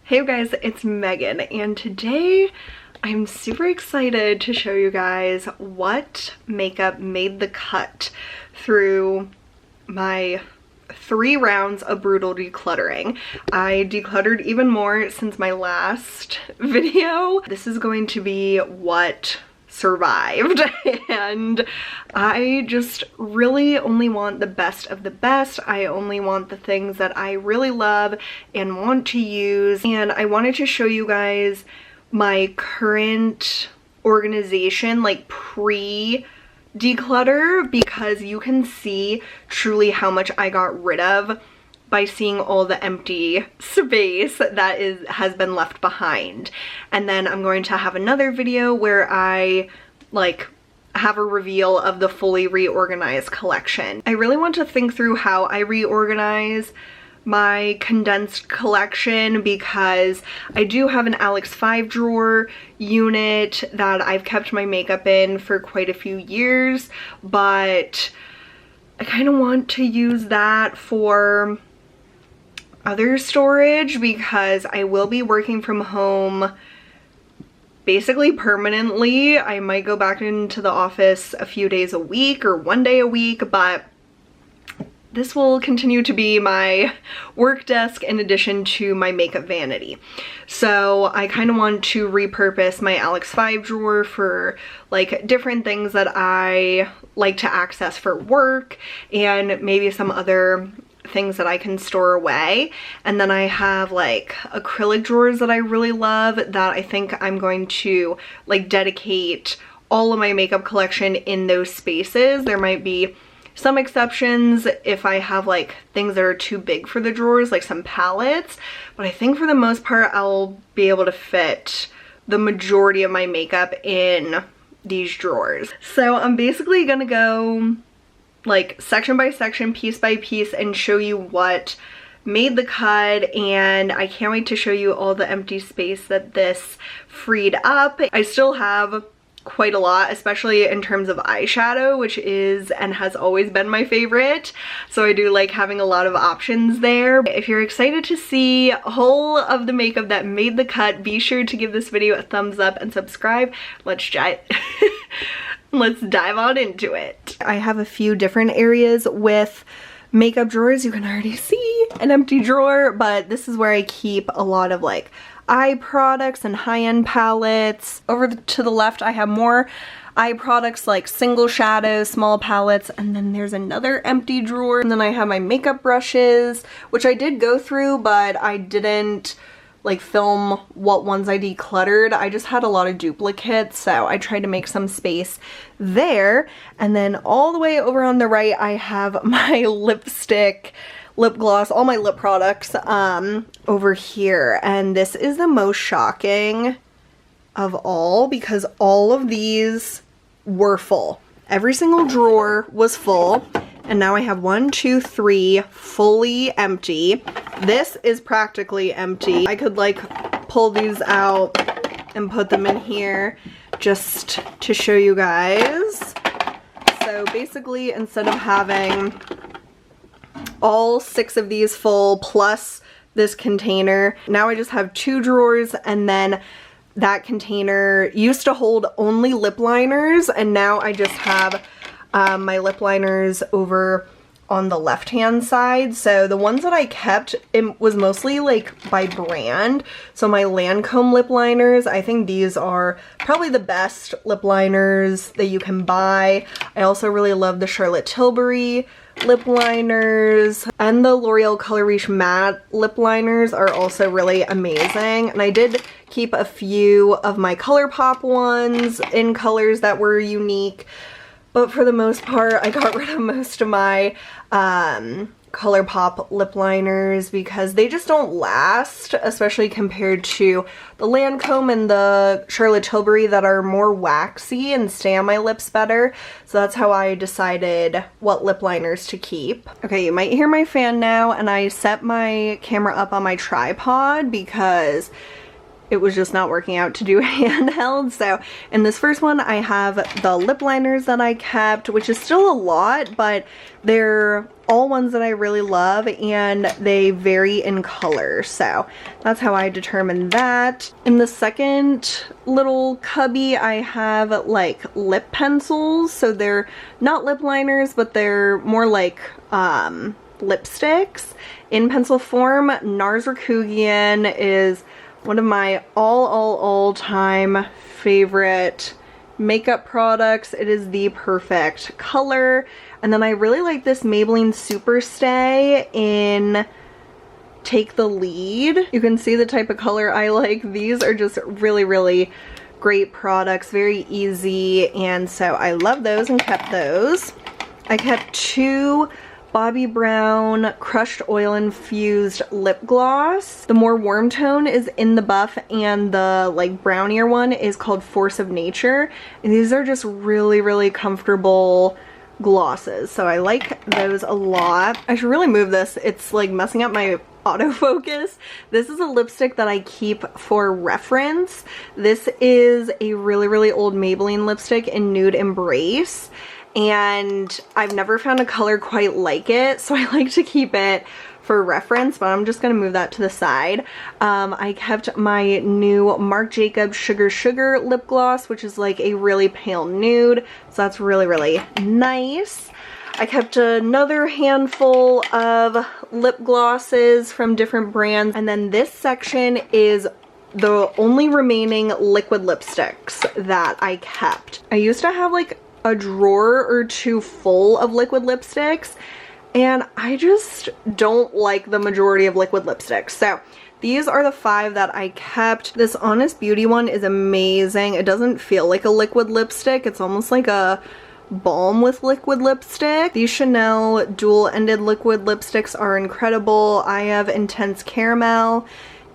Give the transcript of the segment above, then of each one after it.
Hey you guys, it's Megan, and today I'm super excited to show you guys what makeup made the cut through my 3 rounds of brutal decluttering. I decluttered even more since my last video. This is going to be what survived, and I just really only want the best of the best. I only want the things that I really love and want to use, and I wanted to show you guys my current organization, like pre-declutter, because you can see truly how much I got rid of by seeing all the empty space that has been left behind. And then I'm going to have another video where I have a reveal of the fully reorganized collection. I really want to think through how I reorganize my condensed collection, because I do have an Alex 5 drawer unit that I've kept my makeup in for quite a few years, but I kind of want to use that for other storage because I will be working from home basically permanently. I might go back into the office a few days a week or 1 day a week, but this will continue to be my work desk in addition to my makeup vanity. So I kind of want to repurpose my Alex 5 drawer for like different things that I like to access for work, and maybe some other things that I can store away. And then I have like acrylic drawers that I really love that I think I'm going to like dedicate all of my makeup collection in those spaces. There might be some exceptions if I have like things that are too big for the drawers, like some palettes, but I think for the most part I'll be able to fit the majority of my makeup in these drawers. So I'm basically gonna go like section by section, piece by piece, and show you what made the cut, and I can't wait to show you all the empty space that this freed up. I still have quite a lot, especially in terms of eyeshadow, which is and has always been my favorite, so I do like having a lot of options there. If you're excited to see all of the makeup that made the cut, be sure to give this video a thumbs up and subscribe. Let's dive on into it. I have a few different areas with makeup drawers. You can already see an empty drawer, but this is where I keep a lot of like eye products and high-end palettes. Over to the left I have more eye products like single shadows, small palettes, and then there's another empty drawer. And then I have my makeup brushes, which I did go through, but I didn't like film what ones I decluttered. I just had a lot of duplicates, so I tried to make some space there. And then all the way over on the right I have my lipstick, lip gloss, all my lip products over here. And this is the most shocking of all because all of these were full. Every single drawer was full, and now I have 1, 2, 3 fully empty. This is practically empty. I could like pull these out and put them in here just to show you guys. So basically, instead of having all 6 of these full plus this container, now I just have 2 drawers, and then that container used to hold only lip liners, and now I just have my lip liners over on the left hand side. So the ones that I kept, it was mostly like by brand. So my Lancome lip liners, I think these are probably the best lip liners that you can buy. I also really love the Charlotte Tilbury lip liners, and the L'Oreal Color Reach matte lip liners are also really amazing. And I did keep a few of my ColourPop ones in colors that were unique, but for the most part I got rid of most of my ColourPop lip liners because they just don't last, especially compared to the Lancome and the Charlotte Tilbury that are more waxy and stay on my lips better. So that's how I decided what lip liners to keep. Okay, you might hear my fan now, and I set my camera up on my tripod because it was just not working out to do handheld. So in this first one, I have the lip liners that I kept, which is still a lot, but they're all ones that I really love and they vary in color. So that's how I determined that. In the second little cubby, I have like lip pencils. So they're not lip liners, but they're more like lipsticks in pencil form. NARS Rakugian is one of my all-time favorite makeup products. It is the perfect color. And then I really like this Maybelline Superstay in Take the Lead. You can see the type of color I like. These are just really great products, very easy, and so I love those and kept those. I kept two Bobbi Brown crushed oil infused lip gloss. The more warm tone is in the buff and the like brownier one is called Force of Nature. And these are just really comfortable glosses. So I like those a lot. I should really move this. It's like messing up my autofocus. This is a lipstick that I keep for reference. This is a really old Maybelline lipstick in Nude Embrace. And I've never found a color quite like it, so I like to keep it for reference, but I'm just gonna move that to the side. I kept my new Marc Jacobs Sugar lip gloss, which is like a really pale nude, so that's really nice. I kept another handful of lip glosses from different brands, and then this section is the only remaining liquid lipsticks that I kept. I used to have like a drawer or two full of liquid lipsticks, and I just don't like the majority of liquid lipsticks. So these are the 5 that I kept. This Honest Beauty one is amazing. It doesn't feel like a liquid lipstick. It's almost like a balm with liquid lipstick. These Chanel dual-ended liquid lipsticks are incredible. I have Intense Caramel,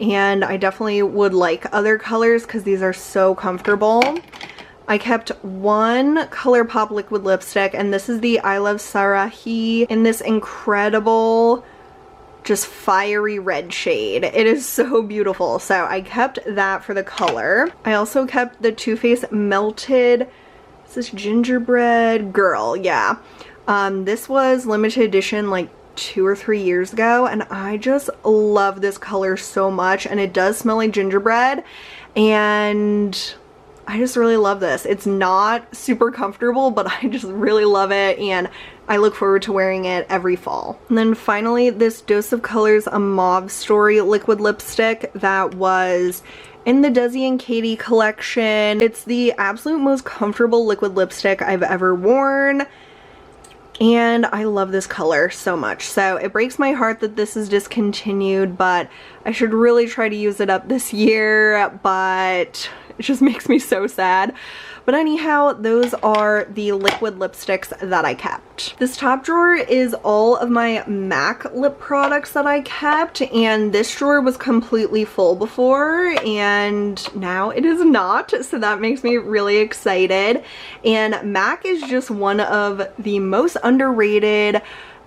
and I definitely would like other colors because these are so comfortable. I kept one ColourPop liquid lipstick, and this is the I Love Sarahi in this incredible, just fiery red shade. It is so beautiful, so I kept that for the color. I also kept the Too Faced Melted, is this Gingerbread Girl? Yeah. This was limited edition like 2 or 3 years ago, and I just love this color so much, and it does smell like gingerbread, and I just really love this. It's not super comfortable, but I just really love it, and I look forward to wearing it every fall. And then finally, this Dose of Colors A Mauve Story liquid lipstick that was in the Desi and Katie collection. It's the absolute most comfortable liquid lipstick I've ever worn, and I love this color so much. So it breaks my heart that this is discontinued, but I should really try to use it up this year, but it just makes me so sad. But anyhow, those are the liquid lipsticks that I kept. This top drawer is all of my MAC lip products that I kept, and this drawer was completely full before, and now it is not, so that makes me really excited. And MAC is just one of the most underrated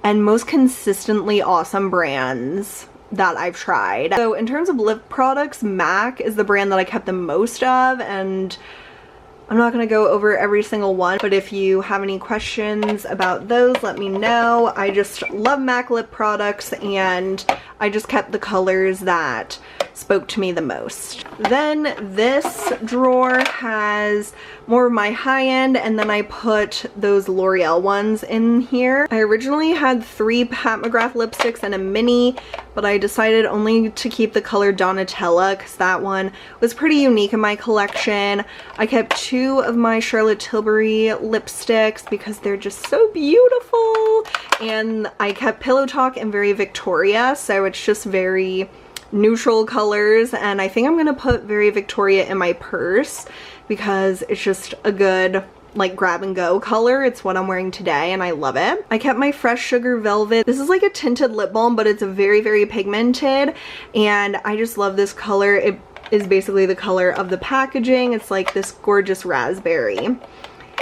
and most consistently awesome brands that I've tried. So in terms of lip products, MAC is the brand that I kept the most of, and I'm not going to go over every single one, but if you have any questions about those, let me know. I just love MAC lip products, and I just kept the colors that spoke to me the most. Then this drawer has more of my high-end, and then I put those L'Oreal ones in here. I originally had 3 Pat McGrath lipsticks and a mini, but I decided only to keep the color Donatella because that one was pretty unique in my collection. I kept 2 of my Charlotte Tilbury lipsticks because they're just so beautiful, and I kept Pillow Talk and Very Victoria, so it's just very neutral colors, and I think I'm gonna put Very Victoria in my purse because it's just a good like grab and go color. It's what I'm wearing today and I love it. I kept my Fresh Sugar Velvet. This is like a tinted lip balm, but it's very pigmented, and I just love this color. It is basically the color of the packaging. It's like this gorgeous raspberry.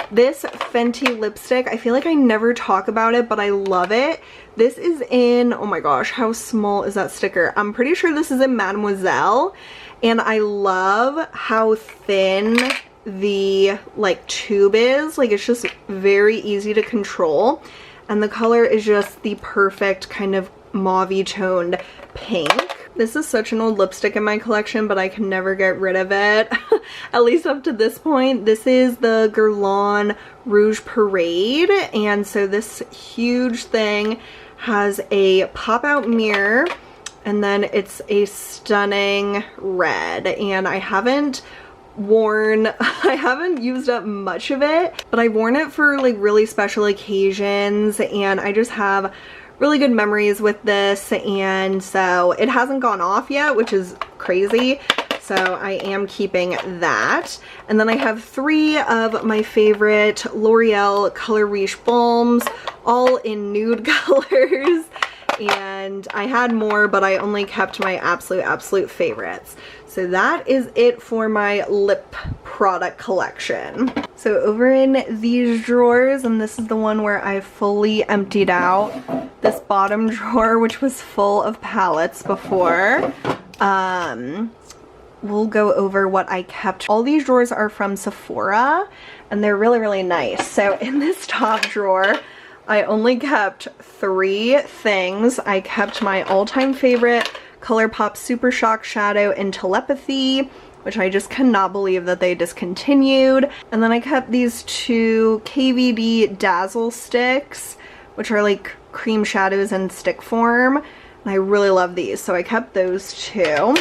This Fenty lipstick, I feel like I never talk about it, but I love it. This is in, oh my gosh, how small is that sticker? I'm pretty sure this is in Mademoiselle, And I love how thin the like tube is. Like, it's just very easy to control. And the color is just the perfect kind of mauve-y toned pink. This is such an old lipstick in my collection, but I can never get rid of it, at least up to this point. This is the Guerlain Rouge Parade, and so this huge thing has a pop-out mirror, and then it's a stunning red, and I haven't used up much of it, but I've worn it for like really special occasions, and I just have really good memories with this, and so it hasn't gone off yet, which is crazy. So I am keeping that. And then I have 3 of my favorite L'Oreal Color Riche balms, all in nude colors. And I had more, but I only kept my absolute favorites. So that is it for my lip product collection. So over in these drawers, and this is the one where I fully emptied out this bottom drawer, which was full of palettes before. We'll go over what I kept. All these drawers are from Sephora, and they're really nice. So in this top drawer, I only kept 3 things. I kept my all-time favorite ColourPop Super Shock Shadow in Telepathy, which I just cannot believe that they discontinued. And then I kept these 2 KVD Dazzle sticks, which are like cream shadows in stick form. And I really love these, so I kept those 2.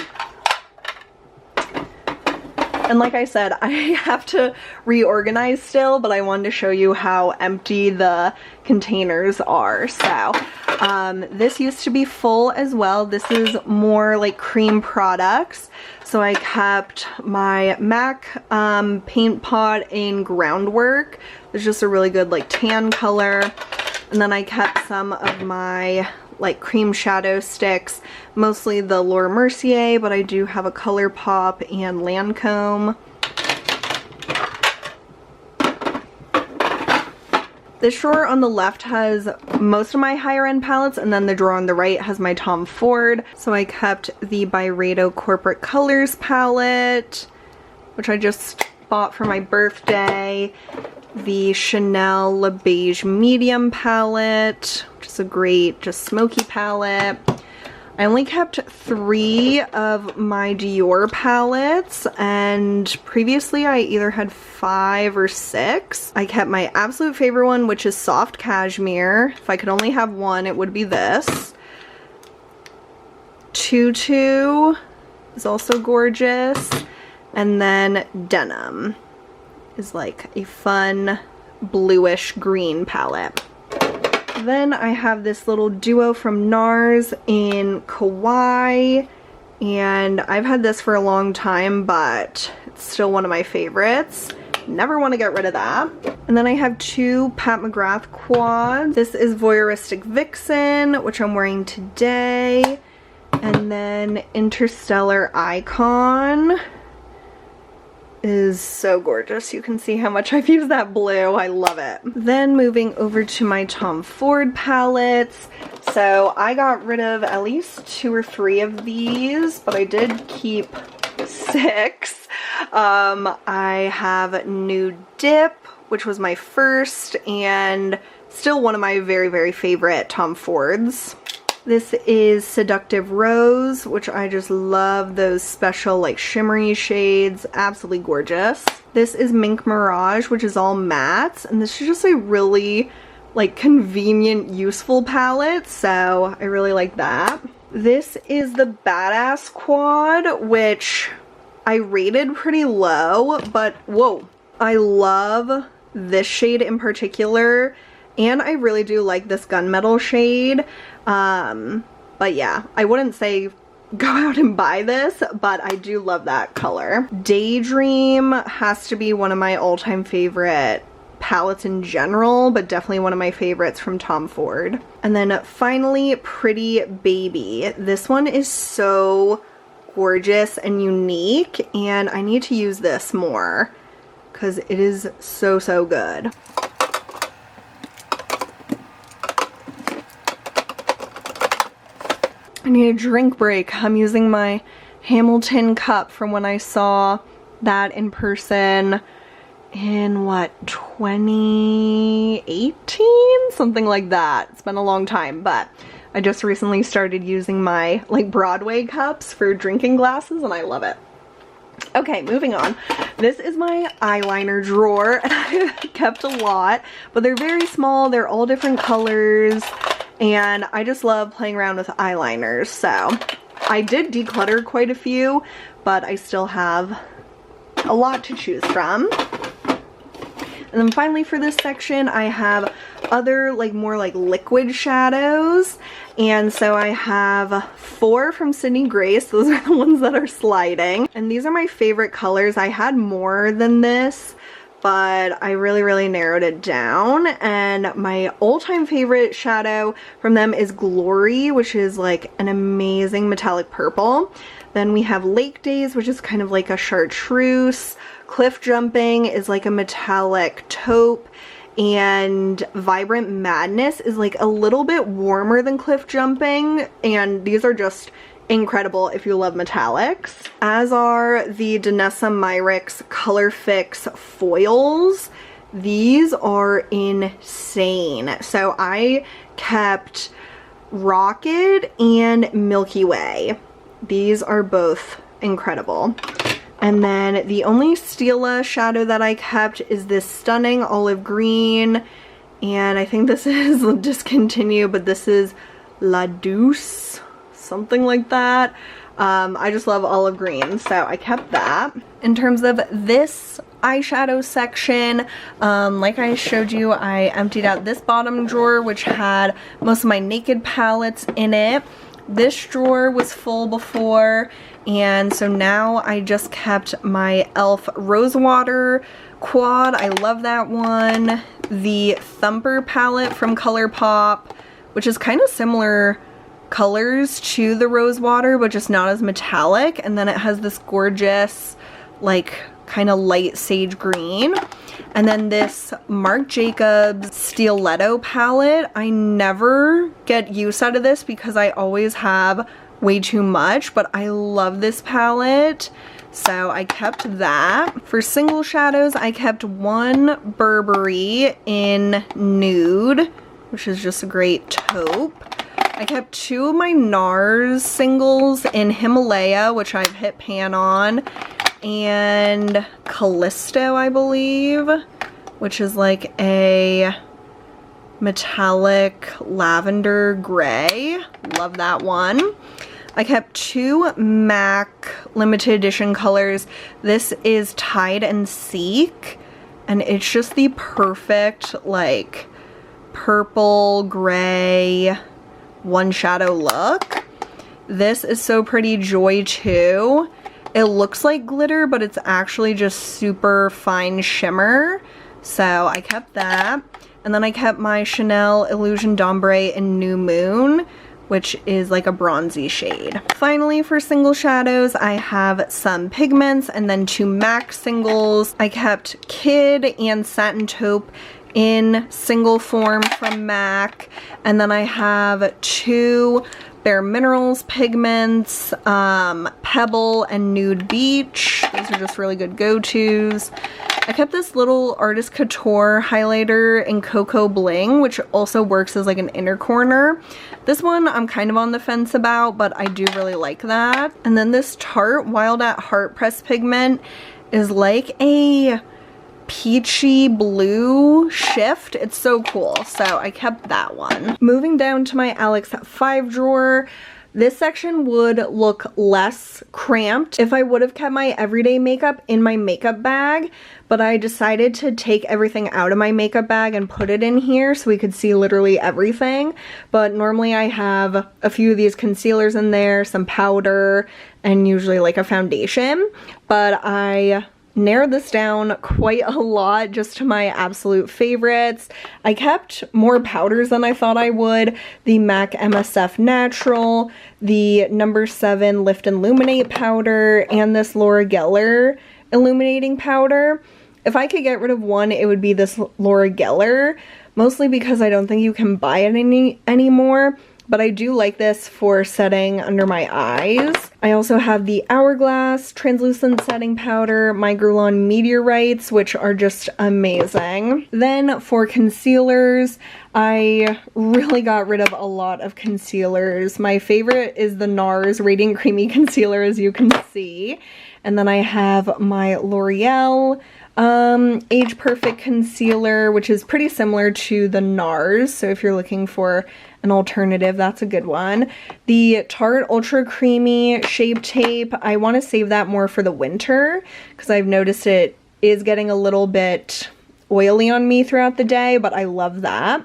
And like I said, I have to reorganize still, but I wanted to show you how empty the containers are. So this used to be full as well. This is more like cream products. So I kept my MAC paint pot in Groundwork. It's just a really good like tan color. And then I kept some of my like cream shadow sticks, mostly the Laura Mercier, but I do have a ColourPop and Lancome. This drawer on the left has most of my higher end palettes, and then the drawer on the right has my Tom Ford. So I kept the Byredo Corporate Colors palette, which I just bought for my birthday. The Chanel Le Beige Medium palette, which is a great just smoky palette. I only kept 3 of my Dior palettes, and previously I either had 5 or 6. I kept my absolute favorite one, which is Soft Cashmere. If I could only have one, it would be this. Tutu is also gorgeous. And then Denim is like a fun bluish green palette. Then I have this little duo from NARS in Kawaii, and I've had this for a long time, but it's still one of my favorites. Never want to get rid of that. And then I have 2 Pat McGrath quads. This is Voyeuristic Vixen, which I'm wearing today, and then Interstellar Icon is so gorgeous. You can see how much I've used that blue. I love it. Then moving over to my Tom Ford palettes. So I got rid of at least 2 or 3 of these, but I did keep 6. I have Nude Dip, which was my first and still one of my very favorite Tom Fords. This is Seductive Rose, which I just love those special like shimmery shades. Absolutely gorgeous. This is Mink Mirage, which is all mattes, and this is just a really like convenient, useful palette, so I really like that. This is the Badass Quad, which I rated pretty low, but whoa, I love this shade in particular. And I really do like this gunmetal shade. But yeah, I wouldn't say go out and buy this, but I do love that color. Daydream has to be one of my all-time favorite palettes in general, but definitely one of my favorites from Tom Ford. And then finally, Pretty Baby. This one is so gorgeous and unique, and I need to use this more because it is so good. I need a drink break. I'm using my Hamilton cup from when I saw that in person in what, 2018? Something like that. It's been a long time, but I just recently started using my like Broadway cups for drinking glasses and I love it. Okay, moving on. This is my eyeliner drawer and I kept a lot, but they're very small. They're all different colors and I just love playing around with eyeliners. So I did declutter quite a few, but I still have a lot to choose from. And then finally for this section, I have other like more like liquid shadows. And so I have 4 from Sydney Grace. Those are the ones that are sliding. And these are my favorite colors. I had more than this, but I really narrowed it down. And my all-time favorite shadow from them is Glory, which is like an amazing metallic purple. Then we have Lake Days, which is kind of like a chartreuse. Cliff Jumping is like a metallic taupe, and Vibrant Madness is like a little bit warmer than Cliff Jumping, and these are just incredible if you love metallics. As are the Danessa Myricks Color Fix foils. These are insane. So I kept Rocket and Milky Way. These are both incredible. And then the only Stila shadow that I kept is this stunning olive green. And I think this is discontinued, but this is La Douce, something like that. I just love olive green, so I kept that. In terms of this eyeshadow section, like I showed you, I emptied out this bottom drawer, which had most of my Naked palettes in it. This drawer was full before, and so now I just kept my e.l.f. Rosewater Quad. I love that one. The Thumper palette from ColourPop, which is kind of similar colors to the Rosewater, but just not as metallic. And then it has this gorgeous, like, kind of light sage green. And then this Marc Jacobs Stiletto palette. I never get use out of this because I always have way too much, but I love this palette, so I kept that. For single shadows, I kept one Burberry in Nude, which is just a great taupe. I kept 2 of my NARS singles in Himalaya, which I've hit pan on, and Callisto, I believe, which is like a metallic lavender gray. Love that one. I kept 2 MAC limited edition colors. This is Tide and Seek, and it's just the perfect like purple gray one shadow look. This is so pretty. Joy 2. It looks like glitter, but it's actually just super fine shimmer, so I kept that. And then I kept my Chanel Illusion d'Ombre in New Moon, which is like a bronzy shade. Finally, for single shadows, I have some pigments and then 2 MAC singles. I kept Kid and Satin Taupe in single form from MAC, and then I have 2 Bare Minerals pigments, Pebble and Nude Beach. These are just really good go-tos. I kept this little Artist Couture highlighter in Cocoa Bling, which also works as like an inner corner. This one I'm kind of on the fence about, but I do really like that. And then this Tarte Wild at Heart pressed pigment is like a peachy blue shift. It's so cool, so I kept that one. Moving down to my Alex 5 drawer, this section would look less cramped if I would have kept my everyday makeup in my makeup bag, but I decided to take everything out of my makeup bag and put it in here so we could see literally everything. But normally I have a few of these concealers in there, some powder, and usually like a foundation, but I narrowed this down quite a lot just to my absolute favorites. I kept more powders than I thought I would. The MAC MSF Natural, the No. 7 Lift and Illuminate powder, and this Laura Geller illuminating powder. If I could get rid of one, it would be this Laura Geller, mostly because I don't think you can buy it anymore. but I do like this for setting under my eyes. I also have the Hourglass Translucent Setting Powder, my Guerlain Meteorites, which are just amazing. Then for concealers, I really got rid of a lot of concealers. My favorite is the NARS Radiant Creamy Concealer, as you can see. And then I have my L'Oreal Age Perfect Concealer, which is pretty similar to the NARS, so if you're looking for an alternative, that's a good one. The Tarte Ultra Creamy Shape Tape, I want to save that more for the winter, because I've noticed it is getting a little bit oily on me throughout the day, but I love that.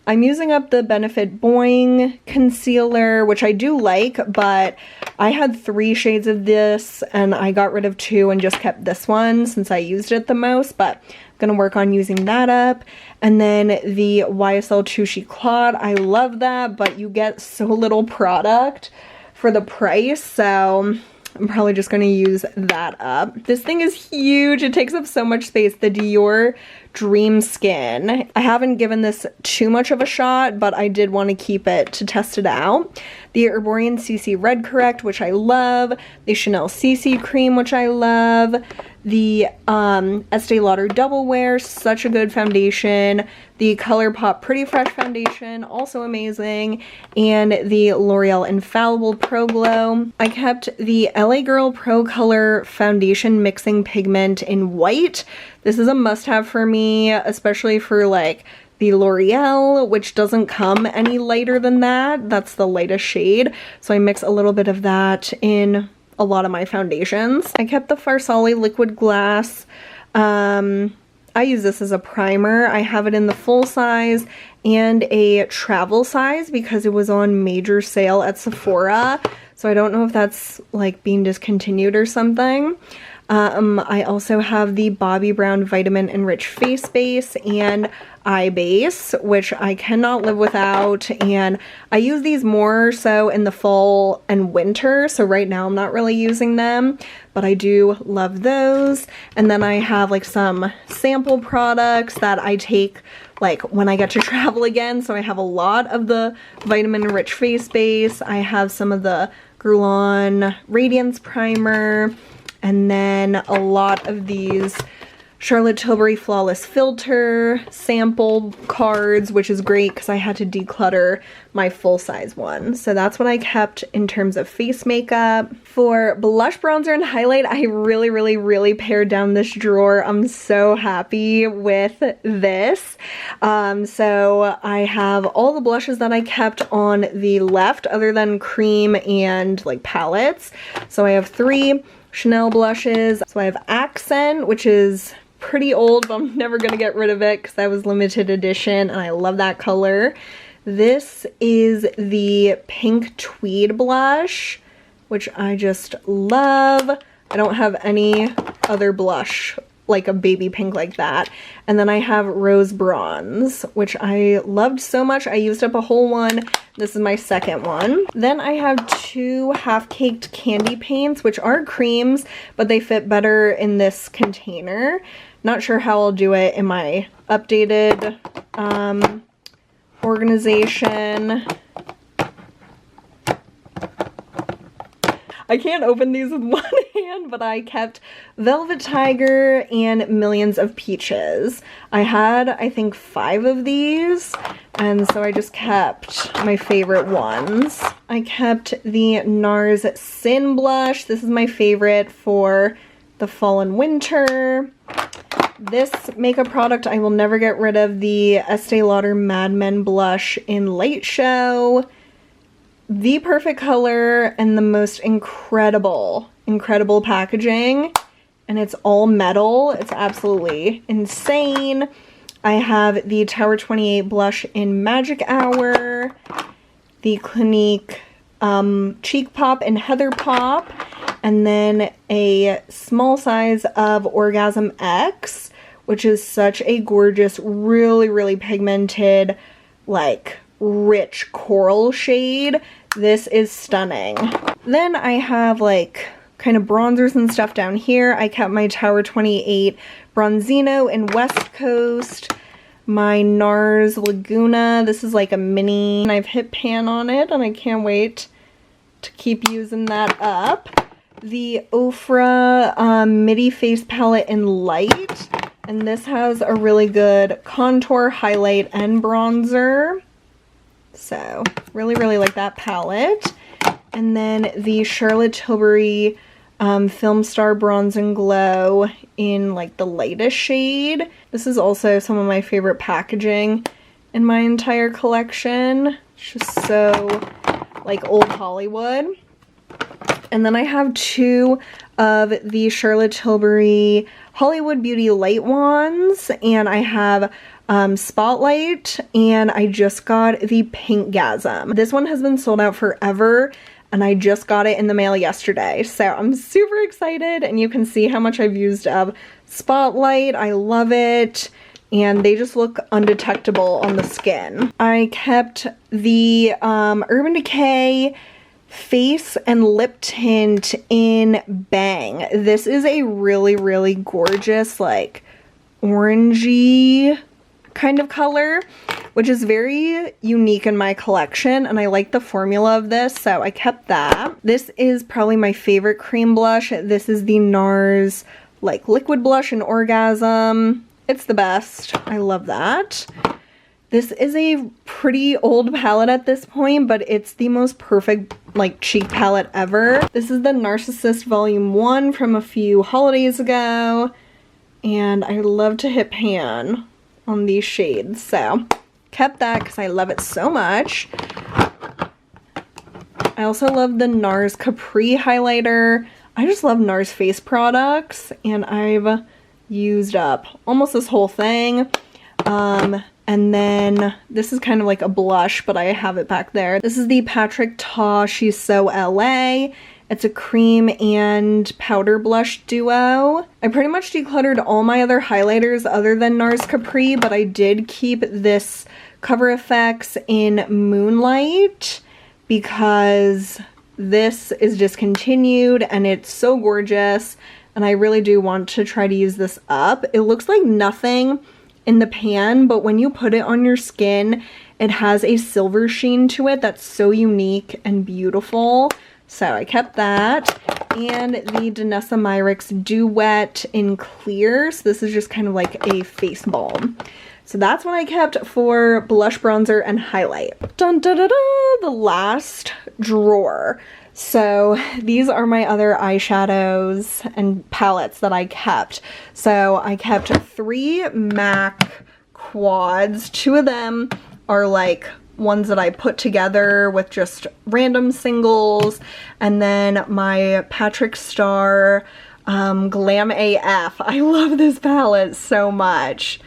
I'm using up the Benefit Boing Concealer, which I do like, but I had 3 shades of this, and I got rid of 2 and just kept this one since I used it the most, but I'm gonna work on using that up. And then the YSL Touche Cloud, I love that, but you get so little product for the price, so I'm probably just going to use that up. This thing is huge. It takes up so much space. The Dior Dream Skin. I haven't given this too much of a shot, but I did want to keep it to test it out. The Herborian CC Red Correct, which I love. The Chanel CC Cream, which I love. The Estee Lauder Double Wear, such a good foundation. The ColourPop Pretty Fresh Foundation, also amazing. And the L'Oreal Infallible Pro Glow. I kept the LA Girl Pro Color Foundation Mixing Pigment in white. This is a must-have for me, especially for like the L'Oreal, which doesn't come any lighter than that. That's the lightest shade. So I mix a little bit of that in a lot of my foundations. I kept the Farsali Liquid Glass. I use this as a primer. I have it in the full size and a travel size because it was on major sale at Sephora. So I don't know if that's like being discontinued or something. I also have the Bobbi Brown Vitamin Enriched Face Base and Eye Base, which I cannot live without, and I use these more so in the fall and winter, so right now I'm not really using them, but I do love those. And then I have like some sample products that I take like when I get to travel again, so I have a lot of the Vitamin Enriched Face Base, I have some of the Guerlain Radiance Primer, and then a lot of these Charlotte Tilbury Flawless Filter sample cards, which is great because I had to declutter my full-size one. So that's what I kept in terms of face makeup. For blush, bronzer, and highlight, I really pared down this drawer. I'm so happy with this. So I have all the blushes that I kept on the left other than cream and like palettes. So I have 3 Chanel blushes. So I have Accent, which is pretty old, but I'm never gonna get rid of it because that was limited edition and I love that color. This is the Pink Tweed blush, which I just love. I don't have any other blush like a baby pink like that. And then I have Rose Bronze, which I loved so much. I used up a whole one. This is my second one. Then I have 2 half-caked candy paints, which are creams, but they fit better in this container. Not sure how I'll do it in my updated organization. I can't open these with one hand, but I kept Velvet Tiger and Millions of Peaches. I had, I think, 5 of these, and so I just kept my favorite ones. I kept the NARS Sin Blush. This is my favorite for the fall and winter. This makeup product I will never get rid of, the Estee Lauder Mad Men Blush in Light Show. The perfect color and the most incredible packaging, and it's all metal. It's absolutely insane. I have the Tower 28 blush in Magic Hour, the Clinique Cheek Pop and Heather Pop, and then a small size of Orgasm X, which is such a gorgeous, really pigmented, like rich coral shade. This is stunning. Then I have like kind of bronzers and stuff down here. I kept my Tower 28 Bronzino in West Coast. my NARS Laguna. This is like a mini, and I've hit pan on it, and I can't wait to keep using that up. The Ofra Midi Face Palette in Light, and this has a really good contour, highlight, and bronzer. So, really, really like that palette. And then the Charlotte Tilbury Film Star Bronze and Glow in like the lightest shade. This is also some of my favorite packaging in my entire collection. It's just so like old Hollywood. And then I have two of the Charlotte Tilbury Hollywood Beauty Light Wands, and I have Spotlight, and I just got the Pinkgasm. This one has been sold out forever, and I just got it in the mail yesterday, so I'm super excited, and you can see how much I've used of Spotlight. I love it, and they just look undetectable on the skin. I kept the Urban Decay face and lip tint in Bang. This is a really, really gorgeous, like, orangey kind of color, which is very unique in my collection, and I like the formula of this, so I kept that. This is probably my favorite cream blush. This is the NARS, like, liquid blush in Orgasm. It's the best. I love that. This is a pretty old palette at this point, but it's the most perfect, like, cheek palette ever. This is the Narcissist Volume 1 from a few holidays ago, and I love to hit pan on these shades, so kept that because I love it so much. I also love the NARS Capri highlighter. I just love NARS face products, and I've used up almost this whole thing. And then this is kind of like a blush, but I have it back there. This is the Patrick Ta She's So LA. It's a cream and powder blush duo. I pretty much decluttered all my other highlighters other than NARS Capri, but I did keep this Cover FX in Moonlight because this is discontinued and it's so gorgeous, and I really do want to try to use this up. It looks like nothing in the pan, but when you put it on your skin, it has a silver sheen to it that's so unique and beautiful. So I kept that. And the Danessa Myricks Duet in Clear. So this is just kind of like a face balm. So that's what I kept for blush, bronzer, and highlight. Dun da da da! The last drawer. So these are my other eyeshadows and palettes that I kept. So I kept 3 MAC quads. 2 of them are like ones that I put together with just random singles. And then my Patrick Star Glam AF. I love this palette so much.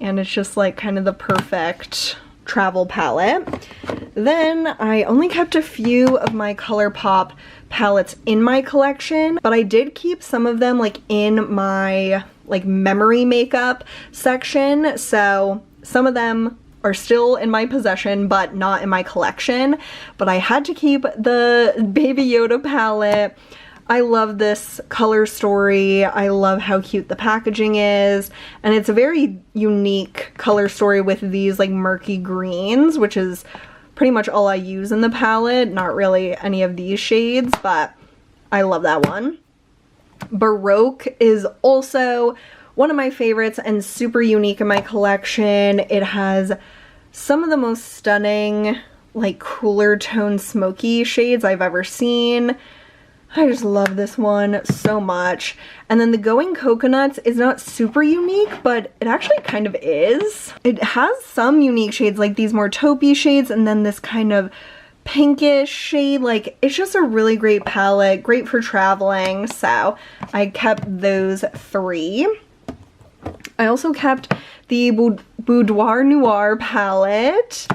And it's just like kind of the perfect travel palette. Then I only kept a few of my ColourPop palettes in my collection, but I did keep some of them like in my like memory makeup section. So some of them are still in my possession, but not in my collection. But I had to keep the Baby Yoda palette. I love this color story. I love how cute the packaging is. And it's a very unique color story with these like murky greens, which is pretty much all I use in the palette. Not really any of these shades, but I love that one. Baroque is also one of my favorites and super unique in my collection. It has some of the most stunning, like cooler tone smoky shades I've ever seen. I just love this one so much. And then the Going Coconuts is not super unique, but it actually kind of is. It has some unique shades, like these more taupey shades, and then this kind of pinkish shade. Like, it's just a really great palette, great for traveling. So I kept those 3. I also kept the Boudoir Noir palette,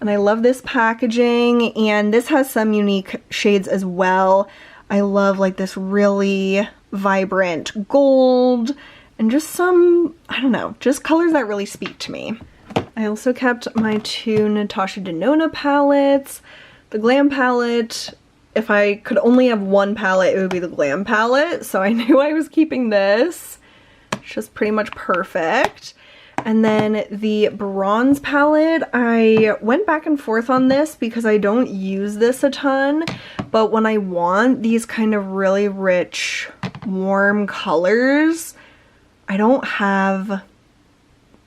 and I love this packaging, and this has some unique shades as well. I love like this really vibrant gold and just some, I don't know, just colors that really speak to me. I also kept my 2 Natasha Denona palettes. The Glam palette, if I could only have one palette, it would be the Glam palette. So I knew I was keeping this. It's just pretty much perfect. And then the bronze palette, I went back and forth on this because I don't use this a ton, but when I want these kind of really rich, warm colors, I don't have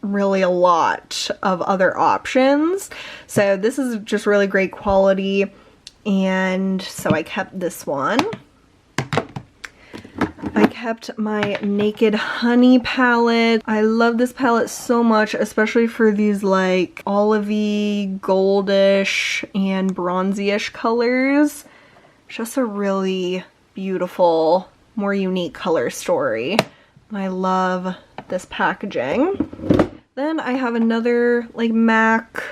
really a lot of other options. So this is just really great quality, and so I kept this one. I kept my Naked Honey palette. I love this palette so much, especially for these like olivey, goldish, and bronzy-ish colors. Just a really beautiful, more unique color story. And I love this packaging. Then I have another like MAC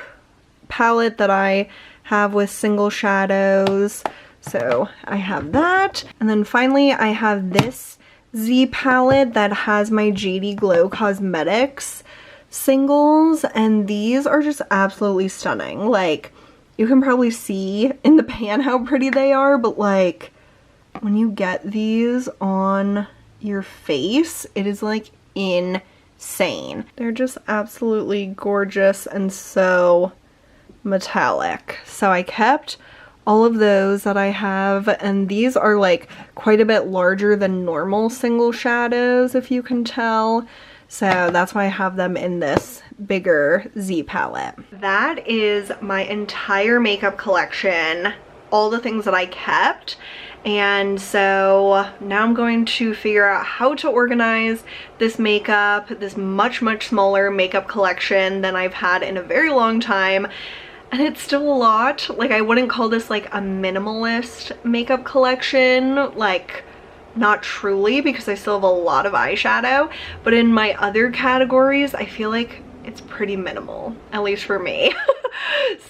palette that I have with single shadows. So I have that. And then finally I have this Z palette that has my JD Glow Cosmetics singles, and these are just absolutely stunning. Like, you can probably see in the pan how pretty they are, but like when you get these on your face, it is like insane. They're just absolutely gorgeous and so metallic. So I kept all of those that I have, and these are like quite a bit larger than normal single shadows, if you can tell. So that's why I have them in this bigger Z palette. That is my entire makeup collection, all the things that I kept. And so now I'm going to figure out how to organize this makeup, this much smaller makeup collection than I've had in a very long time. And it's still a lot. Like, I wouldn't call this like a minimalist makeup collection, like not truly, because I still have a lot of eyeshadow, but in my other categories I feel like it's pretty minimal, at least for me.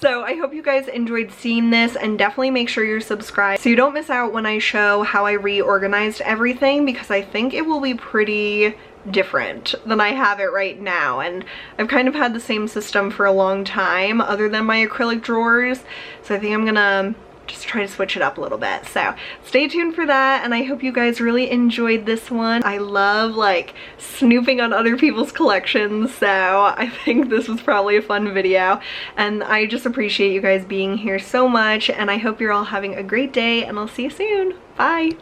So I hope you guys enjoyed seeing this, and definitely make sure you're subscribed so you don't miss out when I show how I reorganized everything, because I think it will be pretty different than I have it right now. And I've kind of had the same system for a long time other than my acrylic drawers, so I think I'm gonna just try to switch it up a little bit. So stay tuned for that, and I hope you guys really enjoyed this one. I love like snooping on other people's collections, so I think this was probably a fun video, and I just appreciate you guys being here so much, and I hope you're all having a great day, and I'll see you soon. Bye!